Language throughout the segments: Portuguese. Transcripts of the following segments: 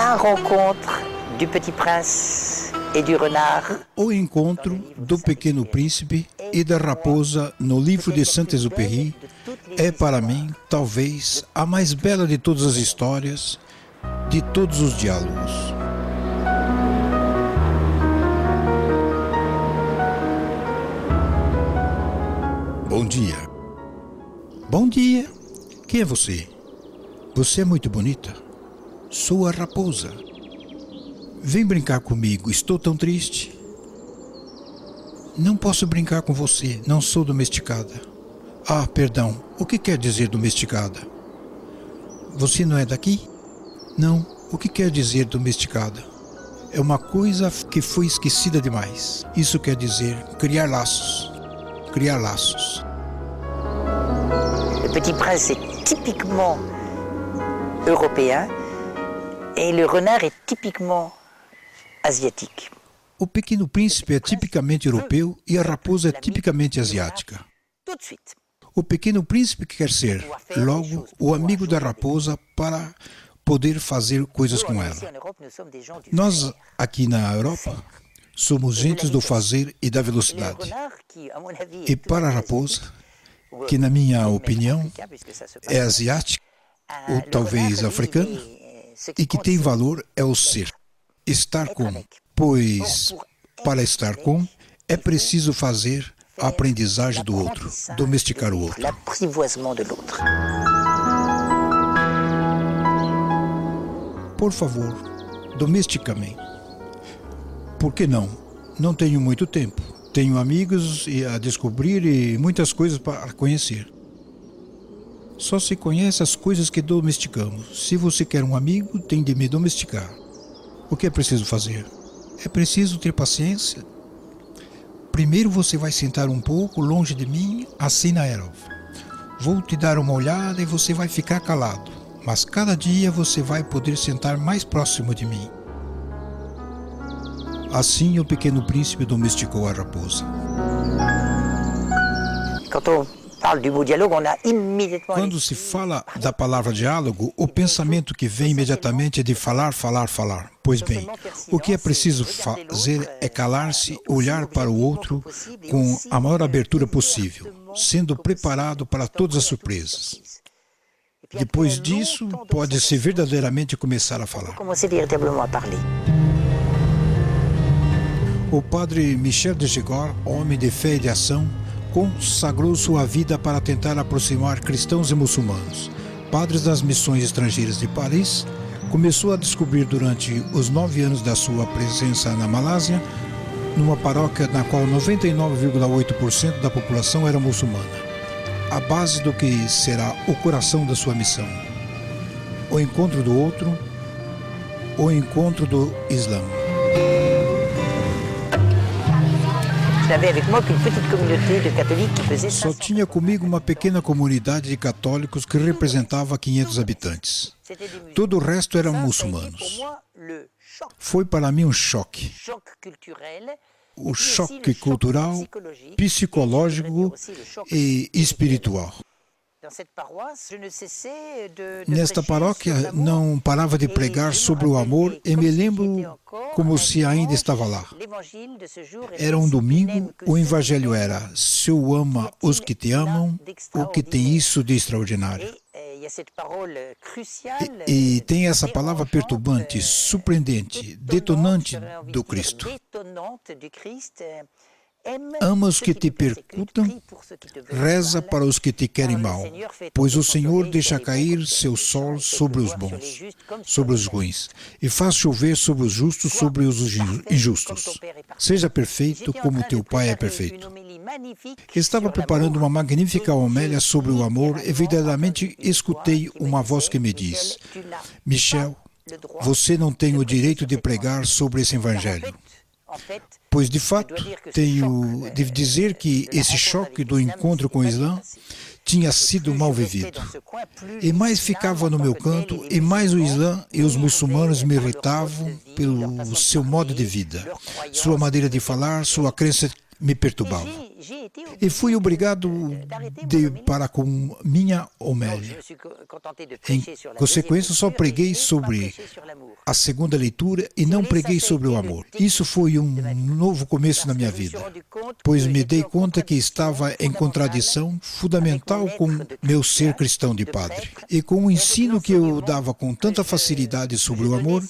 La rencontre du petit prince et du renard. O encontro do Pequeno Príncipe e da Raposa no livro de Saint-Exupéry é para mim, talvez, a mais bela de todas as histórias, de todos os diálogos. Bom dia. Bom dia. Quem é você? Você é muito bonita. Sou a raposa. Vem brincar comigo, estou tão triste. Não posso brincar com você, não sou domesticada. Ah, perdão, o que quer dizer domesticada? Você não é daqui? Não, o que quer dizer domesticada? É uma coisa que foi esquecida demais. Isso quer dizer criar laços. Criar laços. Le petit prince est typiquement européen et le renard est typiquement asiatique. O Pequeno Príncipe é tipicamente europeu e a raposa é tipicamente asiática. Tout de suite. O Pequeno Príncipe quer ser, logo, o amigo da raposa para poder fazer coisas com ela. Nós, aqui na Europa, somos gentes do fazer e da velocidade. E para a raposa, que na minha opinião é asiática, ou talvez africana, e que tem valor é o ser, estar com. Pois, para estar com, é preciso fazer a aprendizagem do outro, domesticar o outro. L'apprivoisement de l'autre. Por favor, domestica-me. Por que não? Não tenho muito tempo. Tenho amigos a descobrir e muitas coisas para conhecer. Só se conhece as coisas que domesticamos. Se você quer um amigo, tem de me domesticar. O que é preciso fazer? É preciso ter paciência. Primeiro você vai sentar um pouco longe de mim, assim na erva. Vou te dar uma olhada e você vai ficar calado. Mas cada dia você vai poder sentar mais próximo de mim. Assim o Pequeno Príncipe domesticou a raposa. Quando se fala da palavra diálogo, o pensamento que vem imediatamente é de falar, falar, falar. Pois bem, o que é preciso fazer é calar-se, olhar para o outro com a maior abertura possível, sendo preparado para todas as surpresas. Depois disso, pode-se verdadeiramente começar a falar. O padre Michel de Gégor, homem de fé e de ação, consagrou sua vida para tentar aproximar cristãos e muçulmanos. Padres das missões estrangeiras de Paris, começou a descobrir durante os 9 anos da sua presença na Malásia, numa paróquia na qual 99,8% da população era muçulmana. A base do que será o coração da sua missão. O encontro do outro, o encontro do Islã. Só tinha comigo uma pequena comunidade de católicos que representava 500 habitantes. Todo o resto eram muçulmanos. Foi para mim um choque. O choque cultural, psicológico e espiritual. Nesta paróquia não parava de pregar sobre o amor e me lembro como se ainda estava lá. Era um domingo, o evangelho era: se eu ama os que te amam, o que tem isso de extraordinário? E tem essa palavra perturbante, surpreendente, detonante do Cristo. Ama os que te persecutam, reza para os que te querem mal, pois o Senhor deixa cair seu sol sobre os bons, sobre os ruins, e faz chover sobre os justos, sobre os injustos. Seja perfeito como teu Pai é perfeito. Estava preparando uma magnífica homélia sobre o amor e verdadeiramente escutei uma voz que me diz: Michel, você não tem o direito de pregar sobre esse evangelho. Pois, de fato, tenho de dizer que esse choque do encontro com o Islã tinha sido mal vivido. E mais ficava no meu canto, e mais o Islã e os muçulmanos me irritavam pelo seu modo de vida. Sua maneira de falar, sua crença me perturbava. e fui obrigado de parar com minha homélia. Em consequência, só preguei sobre a segunda leitura e não preguei sobre o amor. Isso foi um novo começo na minha vida, pois me dei conta que estava em contradição fundamental com meu ser cristão de padre e com o ensino que eu dava com tanta facilidade sobre o amor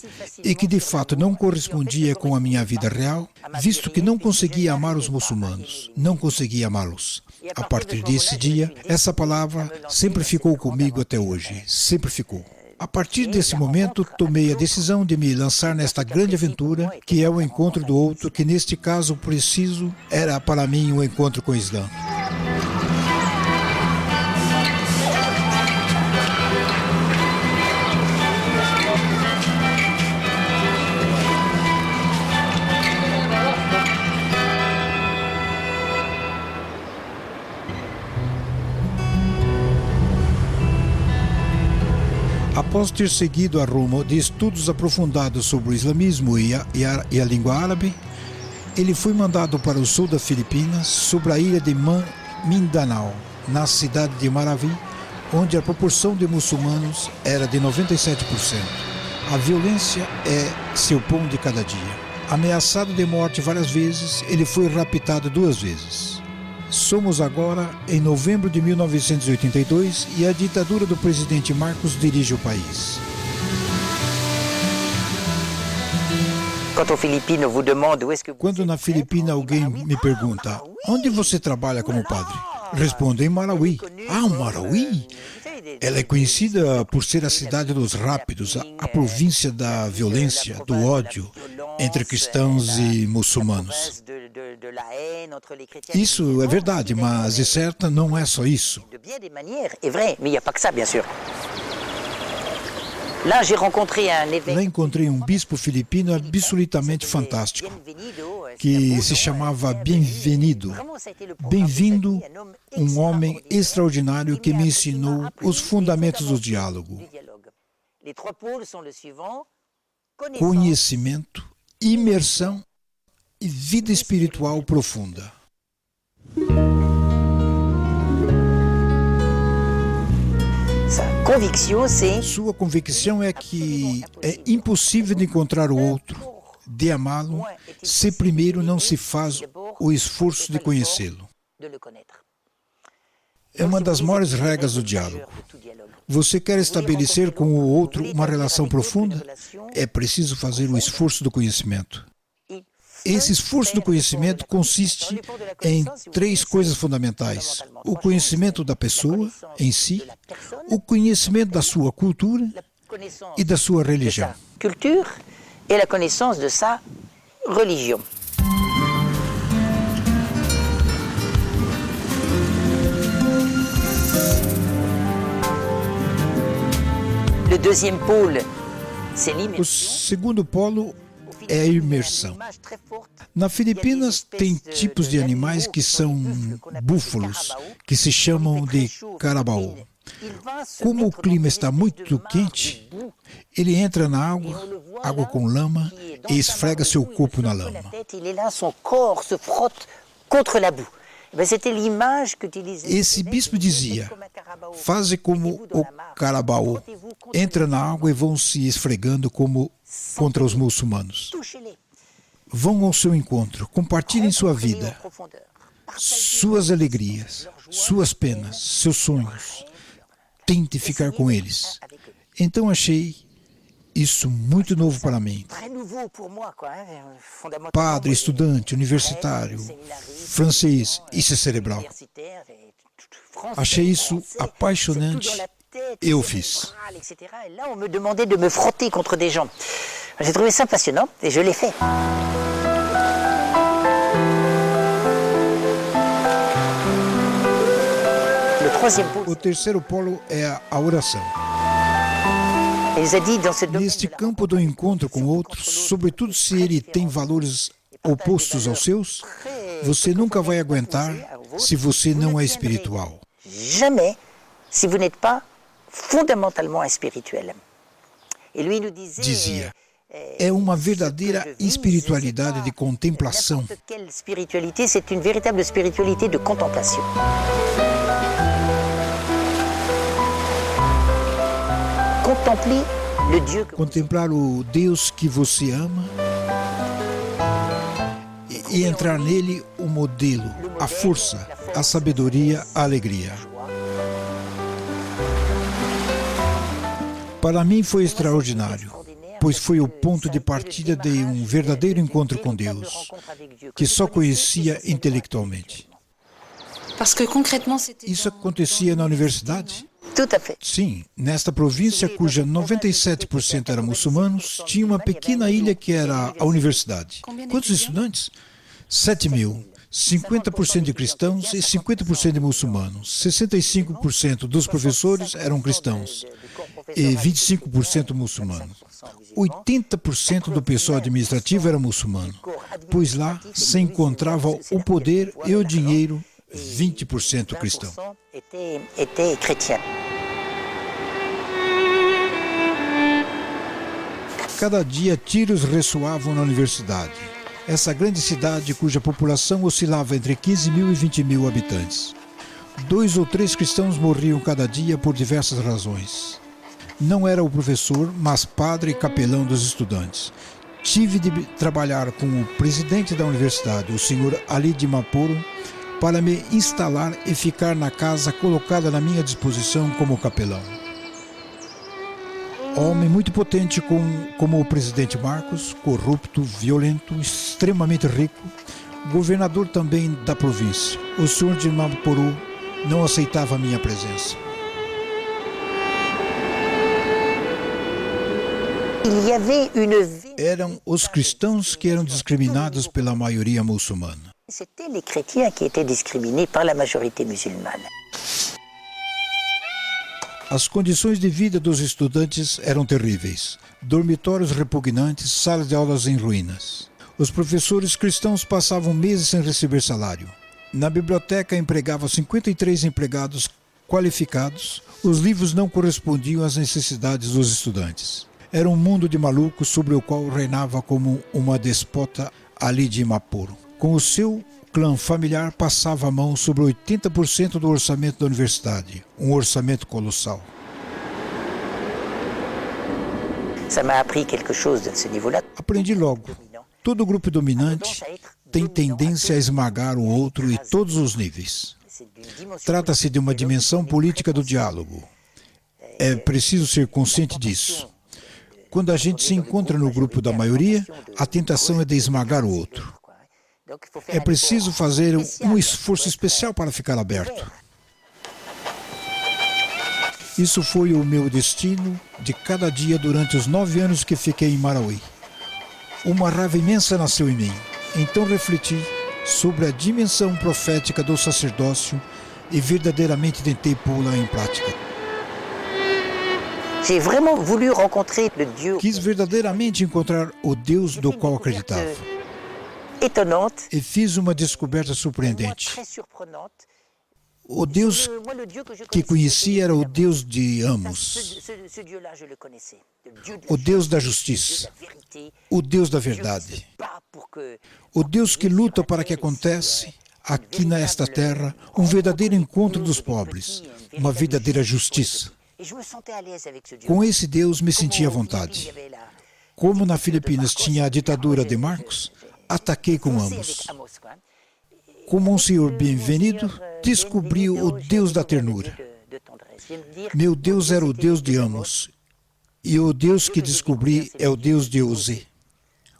e que de fato não correspondia com a minha vida real, visto que não conseguia amar os muçulmanos, não conseguia amá-los. A partir desse dia, essa palavra sempre ficou comigo até hoje, sempre ficou. A partir desse momento, tomei a decisão de me lançar nesta grande aventura, que é o encontro do outro, que neste caso preciso era para mim o encontro com o Islã. Após ter seguido a rumo de estudos aprofundados sobre o islamismo e a língua árabe, ele foi mandado para o sul das Filipinas, sobre a ilha de Mindanao, na cidade de Marawi, onde a proporção de muçulmanos era de 97%. A violência é seu pão de cada dia. Ameaçado de morte várias vezes, ele foi raptado 2 vezes. Somos agora em novembro de 1982 e a ditadura do presidente Marcos dirige o país. Quando na Filipina alguém me pergunta: onde você trabalha como padre? Respondo: em Marawi. Ah, Marawi? Ela é conhecida por ser a cidade dos rápidos, a província da violência, do ódio entre cristãos e muçulmanos. Isso é verdade, mas de certo não é só isso. Lá encontrei um bispo filipino absolutamente fantástico, que se chamava Bem-vindo. Bem-vindo, um homem extraordinário que me ensinou os fundamentos do diálogo. Conhecimento, imersão e vida espiritual profunda. Sua convicção é que é impossível de encontrar o outro, de amá-lo, se primeiro não se faz o esforço de conhecê-lo. É uma das maiores regras do diálogo. Você quer estabelecer com o outro uma relação profunda? É preciso fazer o esforço do conhecimento. Esse esforço do conhecimento consiste em 3 coisas fundamentais: o conhecimento da pessoa em si, o conhecimento da sua cultura e da sua religião. Culture et la connaissance de sa religion. Le deuxième pôle, c'est l'immersion. O segundo polo é a imersão. Na Filipinas tem tipos de animais que são búfalos, que se chamam de carabao. Como o clima está muito quente, ele entra na água com lama e esfrega seu corpo na lama. Esse bispo dizia: faze como o carabao, entra na água e vão se esfregando como contra os muçulmanos. Vão ao seu encontro, compartilhem sua vida, suas alegrias, suas penas, seus sonhos. Tente ficar com eles. Então achei isso muito novo para mim. Padre, estudante, universitário, francês, isso é cerebral. Achei isso apaixonante. Eu fiz. Là, on me demandait de me frotter contre des gens. J'ai trouvé ça passionnant et je l'ai fait. O terceiro polo é a oração. Neste campo do encontro com o outro, sobretudo se ele tem valores opostos aos seus, você nunca vai aguentar se você não é espiritual. Jamais si vous n'êtes pas fondamentalement spirituel. Dizia: é uma verdadeira espiritualidade de contemplação. Quelle spiritualité, c'est une véritable spiritualité de contemplation. Contempler le Dieu que Contemplar o Deus que você ama e entrar nele o modelo, a força, a sabedoria, a alegria. Para mim foi extraordinário, pois foi o ponto de partida de um verdadeiro encontro com Deus, que só conhecia intelectualmente. Isso acontecia na universidade? Tout à fait. Sim, nesta província, cuja 97% eram muçulmanos, tinha uma pequena ilha que era a universidade. Quantos estudantes? 7.000. 50% de cristãos e 50% de muçulmanos. 65% dos professores eram cristãos e 25% muçulmanos. 80% do pessoal administrativo era muçulmano, pois lá se encontrava o poder e o dinheiro, 20% cristão. Était chrétien. Cada dia tiros ressoavam na universidade. Essa grande cidade, cuja população oscilava entre 15 mil e 20 mil habitantes. 2 ou 3 cristãos morriam cada dia por diversas razões. Não era o professor, mas padre e capelão dos estudantes. Tive de trabalhar com o presidente da universidade, o senhor Ali de Maporo, para me instalar e ficar na casa colocada na minha disposição como capelão. Homem muito potente como o presidente Marcos, corrupto, violento, extremamente rico, governador também da província. O senhor de Maporo não aceitava a minha presença. Eram os cristãos que eram discriminados pela maioria muçulmana. C'était les chrétiens qui étaient discriminés par la majorité musulmane. As condições de vida dos estudantes eram terríveis. Dormitórios repugnantes, salas de aulas em ruínas. Os professores cristãos passavam meses sem receber salário. Na biblioteca empregavam 53 empregados qualificados. Os livros não correspondiam às necessidades dos estudantes. Era um mundo de malucos sobre o qual reinava como uma despota Ali de Maporo. Com o seu clã familiar passava a mão sobre 80% do orçamento da universidade, um orçamento colossal. Ça m'a appris quelque chose de ce niveau-là. Aprendi logo. Todo grupo dominante tem tendência a esmagar o outro em todos os níveis. Trata-se de uma dimensão política do diálogo. É preciso ser consciente disso. Quando a gente se encontra no grupo da maioria, a tentação é de esmagar o outro. É preciso fazer um esforço especial para ficar aberto. Isso foi o meu destino de cada dia durante os 9 anos que fiquei em Marauí. Uma raiva imensa nasceu em mim. Então refleti sobre a dimensão profética do sacerdócio e verdadeiramente tentei pô-la em prática. J'ai vraiment voulu rencontrer le Dieu Quis verdadeiramente encontrar o Deus do qual acreditava. étonnante, E fiz uma descoberta surpreendente. très surprenante. O Deus Moi, le Dieu que je que connaissais, conhecia era o Deus de Amos, ce Dieu-là, je le connaissais. Le Dieu de o la Deus da justice, justiça, le Dieu de la vérité, o Deus da Dieu qui se verdade, bat pour que o Deus que luta para que aconteça aqui nesta terra um verdadeiro encontro dos pobres, uma verdadeira justiça. Et je me sentais à l'aise avec ce Dieu. Com esse Deus me sentia à vontade. Como na Filipinas tinha a ditadura de Marcos, ataquei com Amos. Como um senhor bem-vindo, descobri o Deus da ternura. Meu Deus era o Deus de Amos. E o Deus que descobri é o Deus de Osé,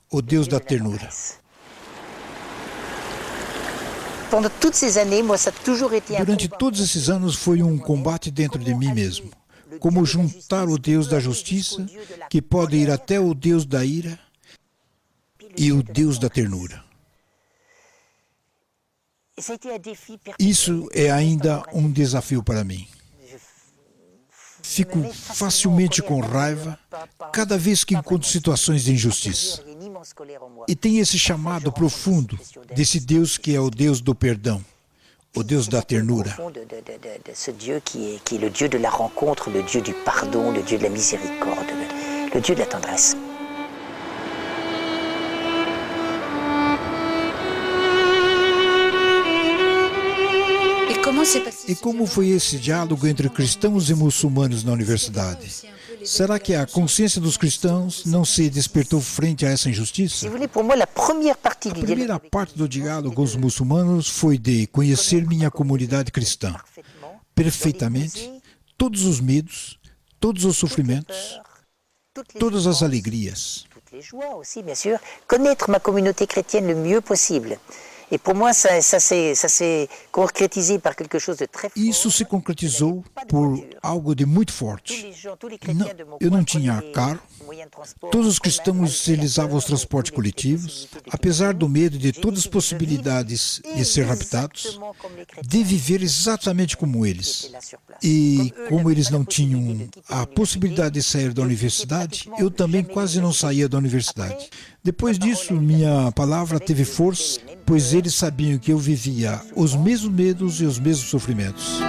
o Deus da ternura. Pendant toutes ces années, moi, ça a toujours été un Durante combat. todos esses anos foi um combate dentro de mim mesmo. Como juntar o Deus da justiça, que pode ir até o Deus da ira, e o Deus da ternura. Et ça a été un défi perpétuel. Isso é ainda um desafio para mim. Fico facilmente com raiva cada vez que encontro situações de injustiça. Il y a une immense colère en moi. E tem esse chamado profundo desse Deus que é o Deus do perdão, o Deus da ternura. Au fond de ce Dieu qui est le Dieu de la rencontre, le Dieu du pardon, le Dieu de la miséricorde, le Dieu de la tendresse. s'est passé E como foi esse diálogo entre cristãos e muçulmanos na universidade? Será que a consciência dos cristãos não se despertou frente a essa Si injustiça? vous voulez, pour moi, la première partie A du primeira dialogue parte do diálogo com os muçulmanos foi de conhecer minha comunidade cristã parfaitement, perfeitamente, todos os medos, todos os sofrimentos, toutes les todas as souffrances, alegrias. toutes les joies aussi, bien sûr, connaître ma communauté chrétienne le mieux possible. Et pour moi, ça s'est concrétisé par quelque chose de très fort. Isso se concretizou por algo de muito Tous forte. les gens, tous les Não, chrétiens de mon eu coin não tinha prenaient carro. les moyens de transport Todos os en commun, cristãos malgré la utilizavam os peur, transportes malgré les coletivos, possibilités de apesar do kidnapping. medo de J'ai todas as décidé de possibilidades de ser raptados, exactement comme les chrétiens de viver exatamente como qui eles. étaient là sur place. E Comme eux como n'avaient eles pas la não possibilité tinham de quitter a l'université, possibilidade de sair da eu universidade, pratiquement eu também jamais quase não l'université. saía da universidade. Depois disso, minha palavra teve força, pois eles sabiam que eu vivia os mesmos medos e os mesmos sofrimentos.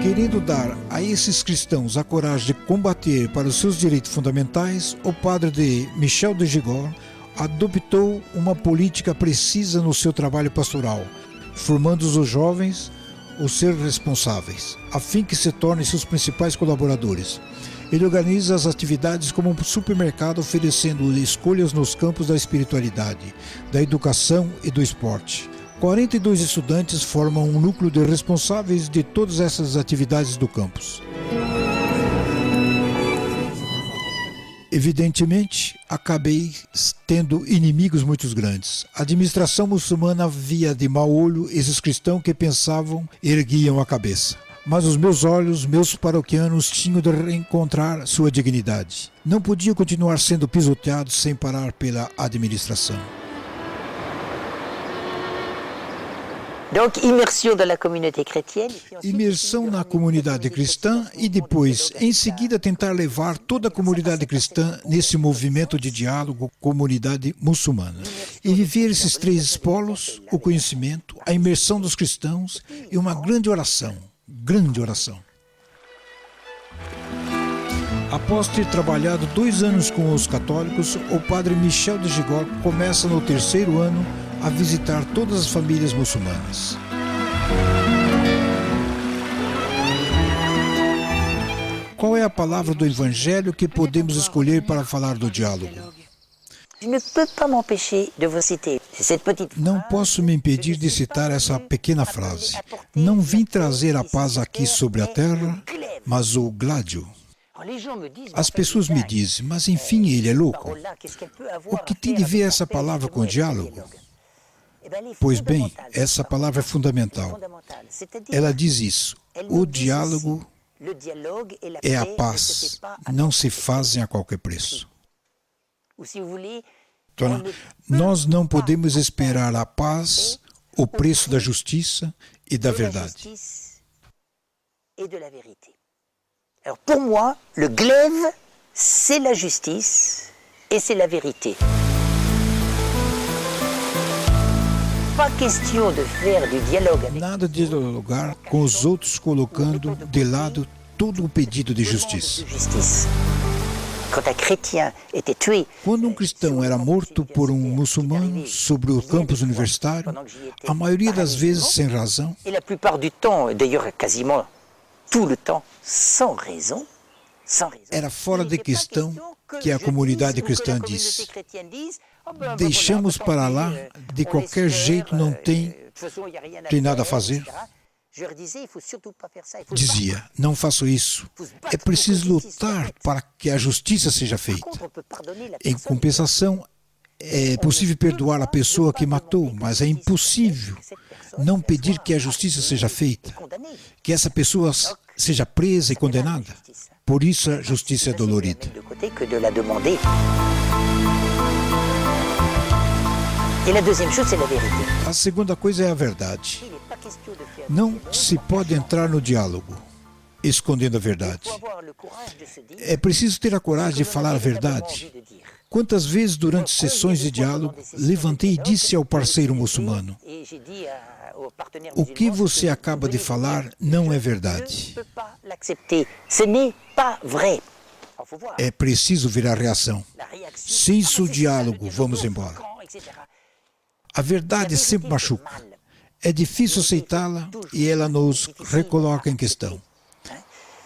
Querendo dar a esses cristãos a coragem de combater para os seus direitos fundamentais, o padre de Michel de Gigord adoptou uma política precisa no seu trabalho pastoral, formando os jovens os ser responsáveis, a fim que se tornem seus principais colaboradores. Ele organiza as atividades como um supermercado, oferecendo escolhas nos campos da espiritualidade, da educação e do esporte. 42 estudantes formam um núcleo de responsáveis de todas essas atividades do campus. Evidentemente, acabei tendo inimigos muito grandes. A administração muçulmana via de mau olho esses cristãos que pensavam e erguiam a cabeça. Mas os meus olhos, meus paroquianos, tinham de reencontrar sua dignidade. Não podiam continuar sendo pisoteados sem parar pela administração. Donc, immersion dans la communauté chrétienne. Et puis ensuite, Imersão na comunidade cristã e depois, em seguida, tentar levar toda a comunidade cristã nesse movimento de diálogo comunidade muçulmana. E viver esses três polos, o conhecimento, a imersão dos cristãos e uma grande oração. Grande oração. Após ter trabalhado 2 anos com os católicos, o padre Michel de Gigord começa no 3º ano a visitar todas as famílias muçulmanas. Qual é a palavra do Evangelho que podemos escolher para falar do diálogo? Je ne peux pas m'empêcher de vous citer cette petite Não phrase. posso me impedir de citar essa pequena frase. Não vim trazer a paz aqui sobre a terra, mas o gládio. Alors, les gens me disent, As pessoas me dizem, mas enfim, ele é louco. O que tem de ver essa palavra com o diálogo? Pois bem, essa palavra é fundamental. Ela diz isso. O diálogo é a paz. Não se fazem a qualquer preço. Então, nós não podemos esperar a paz, o preço da justiça e da verdade. Alors pour moi, le glaive, c'est la justice et c'est la vérité. Pas question de faire du dialogue avec Nada de dialogar com os outros colocando de lado todo o pedido de justiça. Quand un chrétien était tué, Quando um cristão era morto por um muçulmano sobre o campus universitário, a maioria das vezes sem razão, et la plupart du temps, d'ailleurs quasiment tout le temps, sans raison, era fora de questão que a comunidade cristã disse: deixamos para lá, de qualquer jeito não tem nada a fazer. Dizia, não faço isso. É preciso lutar para que a justiça seja feita. Em compensação, é possível perdoar a pessoa que matou, mas é impossível não pedir que a justiça seja feita, que essa pessoa seja presa e condenada. Por isso a justiça é dolorida. A segunda coisa é a verdade. Não se pode entrar no diálogo escondendo a verdade. É preciso ter a coragem de falar a verdade. Quantas vezes durante sessões de diálogo levantei e disse ao parceiro muçulmano: o que você acaba de falar não é verdade. É preciso ver a reação. Se isso o diálogo, vamos embora. A verdade sempre machuca. É difícil aceitá-la e ela nos recoloca em questão.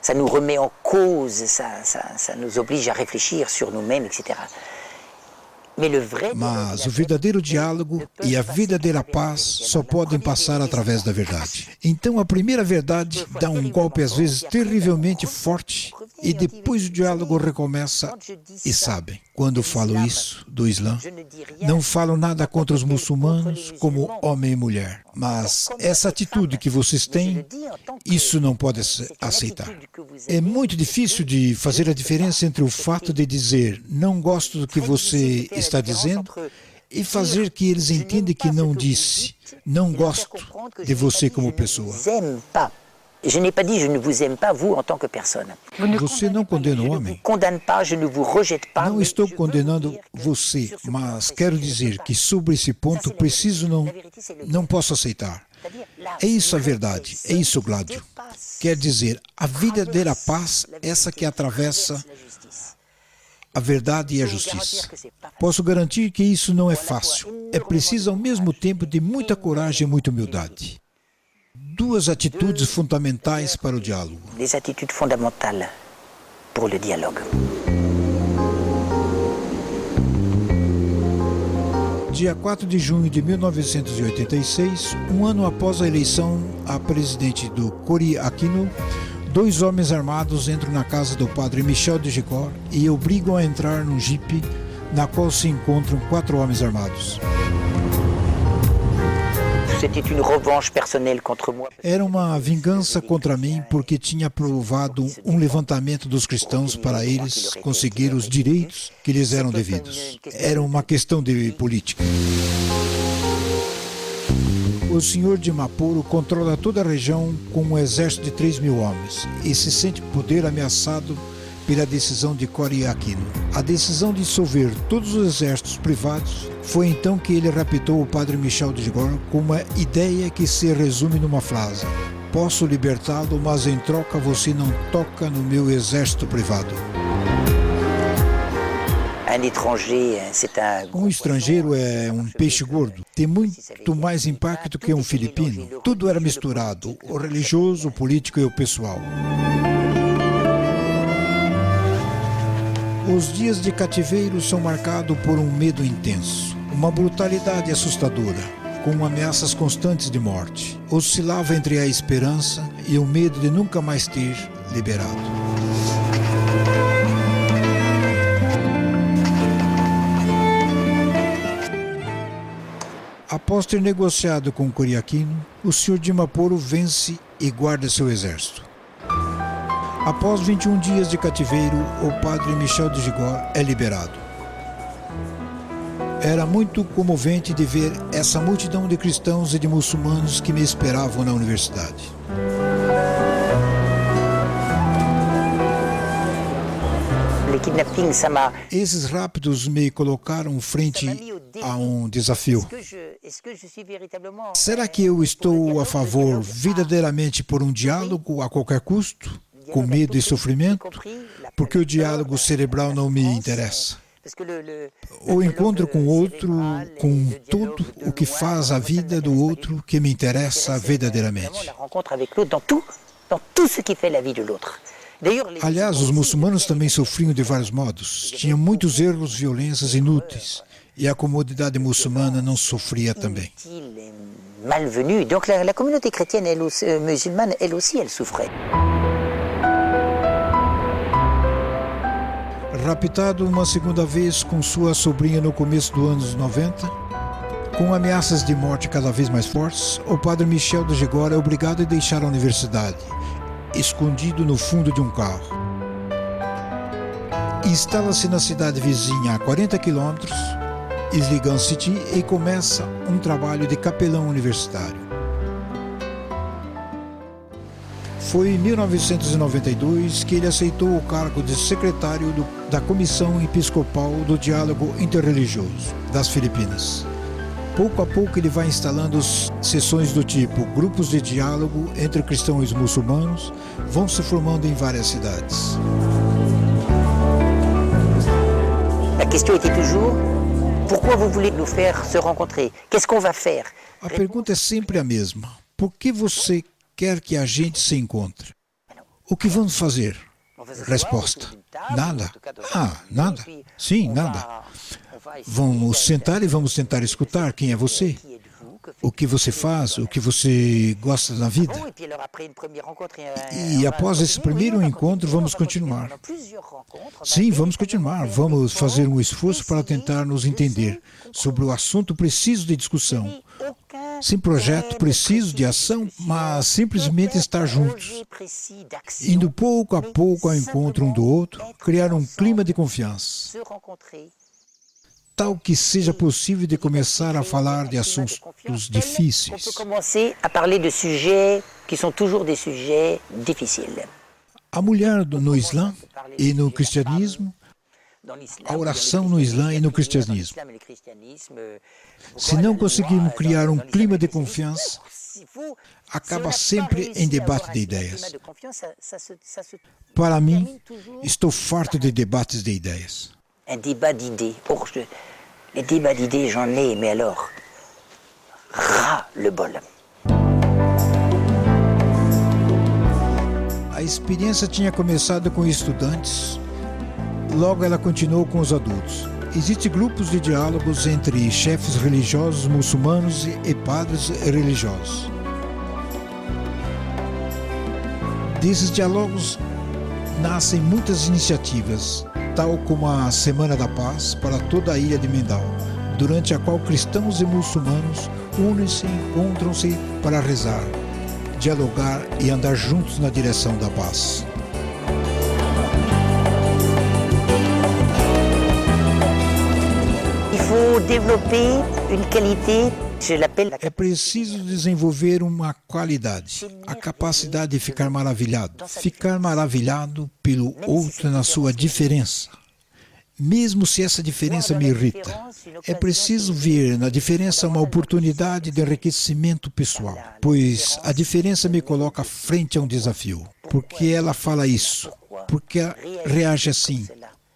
Ça nous remet en cause, ça nous oblige à réfléchir sur nous-mêmes, etc. Mas o verdadeiro diálogo e a verdadeira paz só podem passar através da verdade. Então a primeira verdade dá um golpe às vezes terrivelmente forte e depois o diálogo recomeça. E sabem, quando falo isso do Islã, não falo nada contra os muçulmanos como homem e mulher. Mas essa atitude que vocês têm, isso não pode se aceitar. É muito difícil de fazer a diferença entre o fato de dizer não gosto do que você está dizendo e fazer que eles entendam que não disse não gosto de você como pessoa. Je n'ai pas dit je ne vous aime pas, vous, en tant que personne. Você não condena o homem? Não estou condenando você, mas quero dizer que sobre esse ponto preciso não posso aceitar. É isso a verdade, é isso, Gládio. Quer dizer, a verdadeira paz, essa que atravessa a verdade e a justiça. Posso garantir que isso não é fácil. É preciso ao mesmo tempo de muita coragem e muita humildade. Duas atitudes fundamentais para o diálogo. Des attitudes fondamentales pour le dialogue. Dia 4 de junho de 1986, um ano após a eleição a presidente do Cory Aquino, dois homens armados entram na casa do padre Michel de Gigord e obrigam a entrar num jipe na qual se encontram 4 homens armados. Era uma vingança contra mim porque tinha aprovado um levantamento dos cristãos para eles conseguir os direitos que lhes eram devidos. Era uma questão de política. O senhor de Maporo controla toda a região com um exército de 3.000 homens e se sente poder ameaçado pela decisão de Cory Aquino. A decisão de dissolver todos os exércitos privados foi então que ele raptou o padre Michel de Gigord com uma ideia que se resume numa frase: posso libertá-lo, mas em troca você não toca no meu exército privado. Um estrangeiro é um peixe gordo. Tem muito mais impacto que um filipino. Tudo era misturado, o religioso, o político e o pessoal. Os dias de cativeiro são marcados por um medo intenso, uma brutalidade assustadora, com ameaças constantes de morte. Oscilava entre a esperança e o medo de nunca mais ter liberado. Após ter negociado com Cory Aquino, o senhor de Maporo vence e guarda seu exército. Após 21 dias de cativeiro, o padre Michel de Gigord é liberado. Era muito comovente de ver essa multidão de cristãos e de muçulmanos que me esperavam na universidade. Esses raptos me colocaram frente a um desafio. Será que eu estou a favor verdadeiramente por um diálogo a qualquer custo? Com medo e sofrimento, porque o diálogo cerebral não me interessa. O encontro com o outro, com tudo o que faz a vida do outro que me interessa verdadeiramente. Aliás, os muçulmanos também sofriam de vários modos. Tinham muitos erros, violências inúteis. E a comunidade muçulmana não sofria também. Malvenue. Donc la communauté chrétienne, musulmane, elle aussi, elle souffrait. Raptado uma segunda vez com sua sobrinha no começo dos anos 90, com ameaças de morte cada vez mais fortes, o padre Michel de Gigord é obrigado a deixar a universidade, escondido no fundo de um carro. Instala-se na cidade vizinha a 40 quilômetros, Isligan City, e começa um trabalho de capelão universitário. Foi em 1992 que ele aceitou o cargo de secretário da Comissão Episcopal do Diálogo Interreligioso das Filipinas. Pouco a pouco ele vai instalando sessões do tipo grupos de diálogo entre cristãos e muçulmanos, vão se formando em várias cidades. A questão était toujours Pourquoi vous voulez nous faire se rencontrer? Qu'est-ce qu'on va faire? A pergunta é sempre a mesma. Por que você quer que a gente se encontre? O que vamos fazer? Resposta: nada. Nada. Sim, nada. Vamos sentar e vamos tentar escutar quem é você. O que você faz, o que você gosta na vida. E após esse primeiro encontro, vamos continuar. Sim, vamos continuar. Vamos fazer um esforço para tentar nos entender sobre o assunto preciso de discussão. Sem projeto preciso de ação, mas simplesmente estar juntos. Indo pouco a pouco ao encontro um do outro, criar um clima de confiança. Tal que seja possível de começar a falar de assuntos difíceis. Começar a falar de sujets que são toujours des sujets difficiles. A mulher no Islã e no cristianismo, a oração no Islã e no cristianismo. Se não conseguirmos criar um clima de confiança, acaba sempre em debate de ideias. Para mim, estou farto de debates de ideias. Un débat d'idées. Les débats d'idées, j'en ai, mais alors, ras le bol. A experiência tinha começado com estudantes, logo ela continuou com os adultos. Existem grupos de diálogos entre chefes religiosos muçulmanos e padres religiosos. Desses diálogos nascem muitas iniciativas, tal como a Semana da Paz para toda a ilha de Mindau, durante a qual cristãos e muçulmanos unem-se e encontram-se para rezar, dialogar e andar juntos na direção da paz. É preciso desenvolver uma qualidade, a capacidade de ficar maravilhado pelo outro na sua diferença. Mesmo se essa diferença me irrita, é preciso ver na diferença uma oportunidade de enriquecimento pessoal, pois a diferença me coloca frente a um desafio. Por que ela fala isso? Por que reage assim?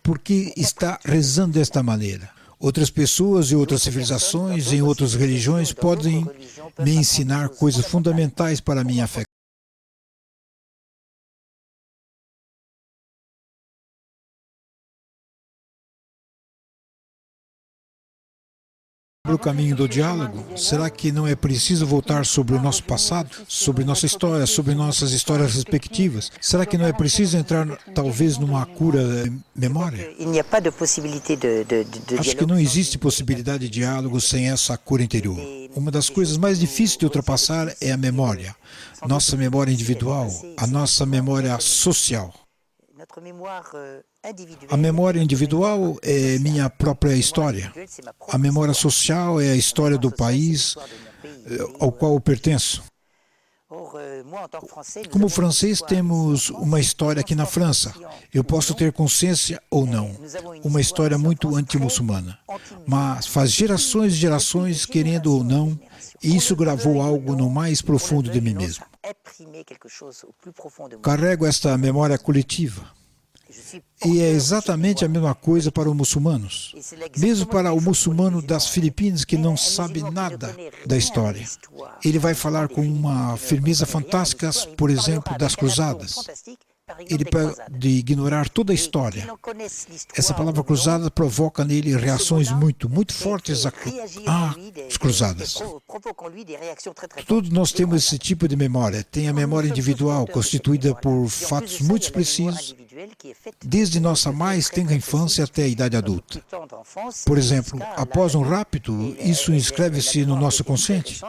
Por que está rezando desta maneira? Outras pessoas e outras civilizações em outras religiões podem me ensinar coisas fundamentais para a minha fé. Sobre o caminho do diálogo, será que não é preciso voltar sobre o nosso passado, sobre nossa história, sobre nossas histórias respectivas? Será que não é preciso entrar, talvez, numa cura memória? Acho que não existe possibilidade de diálogo sem essa cura interior. Uma das coisas mais difíceis de ultrapassar é a memória. Nossa memória individual, a nossa memória social. A memória individual é minha própria história. A memória social é a história do país ao qual eu pertenço. Como francês, temos uma história aqui na França. Eu posso ter consciência ou não. Uma história muito anti-muçulmana. Mas faz gerações e gerações, querendo ou não, isso gravou algo no mais profundo de mim mesmo. Carrego esta memória coletiva. E é exatamente a mesma coisa para os muçulmanos. Mesmo para o muçulmano das Filipinas que não sabe nada da história. Ele vai falar com uma firmeza fantástica, por exemplo, das cruzadas. Ele pode ignorar toda a história. Essa palavra cruzada provoca nele reações muito fortes às cruzadas. Todos nós temos esse tipo de memória. Tem a memória individual, constituída por fatos muito precisos, desde nossa mais tenra infância até a idade adulta. Por exemplo, após um rapto, isso inscreve-se no nosso consciente.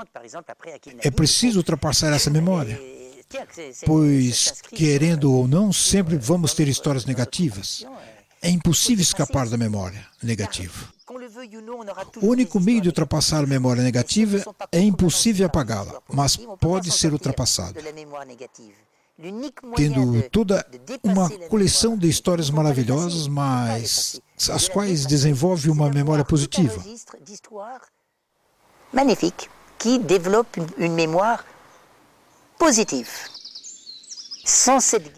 É preciso ultrapassar essa memória. Pois, querendo ou não, sempre vamos ter histórias negativas. É impossível escapar da memória negativa. O único meio de ultrapassar a memória negativa é impossível apagá-la, mas pode ser ultrapassada. Tendo toda uma coleção de histórias maravilhosas, mas as quais desenvolve uma memória positiva. Magnifique, que développe une mémoire positive.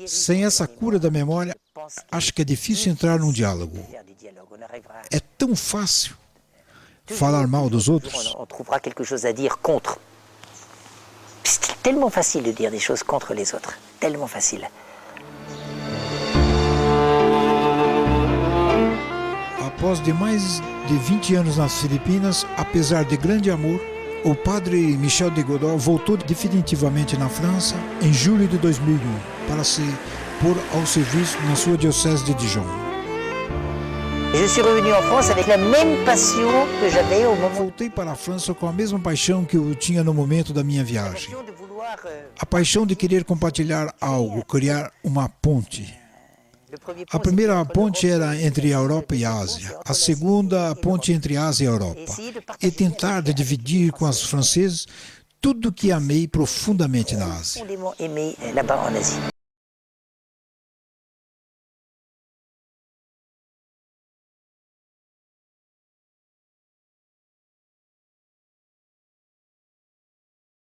Sem essa cura da memória, acho que é difícil entrar num diálogo. É tão fácil. falar mal dos outros? On trouvera quelque chose à dire contre. C'est tellement facile de dire des choses contre les autres, tellement facile. Após mais de 20 anos nas Filipinas, apesar de grande amor, o padre Michel de Godoy voltou definitivamente na França em julho de 2001 para se pôr ao serviço na sua diocese de Dijon. Je suis revenu en France avec la même passion que j'avais au moment. Voltei para a França com a mesma paixão que eu tinha no momento da minha viagem. A paixão de querer compartilhar algo, criar uma ponte. A primeira ponte era entre a Europa e a Ásia, a segunda a ponte entre a Ásia e a Europa, e tentar dividir com os franceses tudo que amei profundamente na Ásia.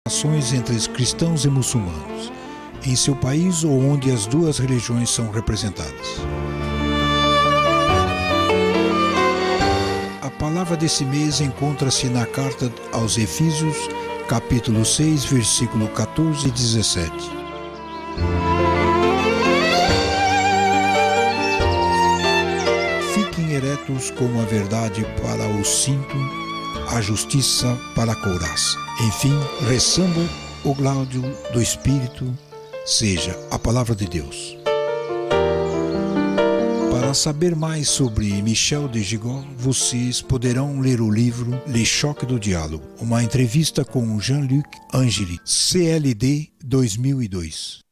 Relações entre os cristãos e muçulmanos, em seu país ou onde as duas religiões são representadas. A palavra desse mês encontra-se na carta aos Efésios, capítulo 6, versículo 14 e 17. Fiquem eretos como a verdade para o cinto, a justiça para a couraça. Enfim, rezando o gláudio do Espírito, seja a palavra de Deus. Para saber mais sobre Michel de Godoy, vocês poderão ler o livro Le Choc do Diálogo, uma entrevista com Jean-Luc Angeli, CLD 2002.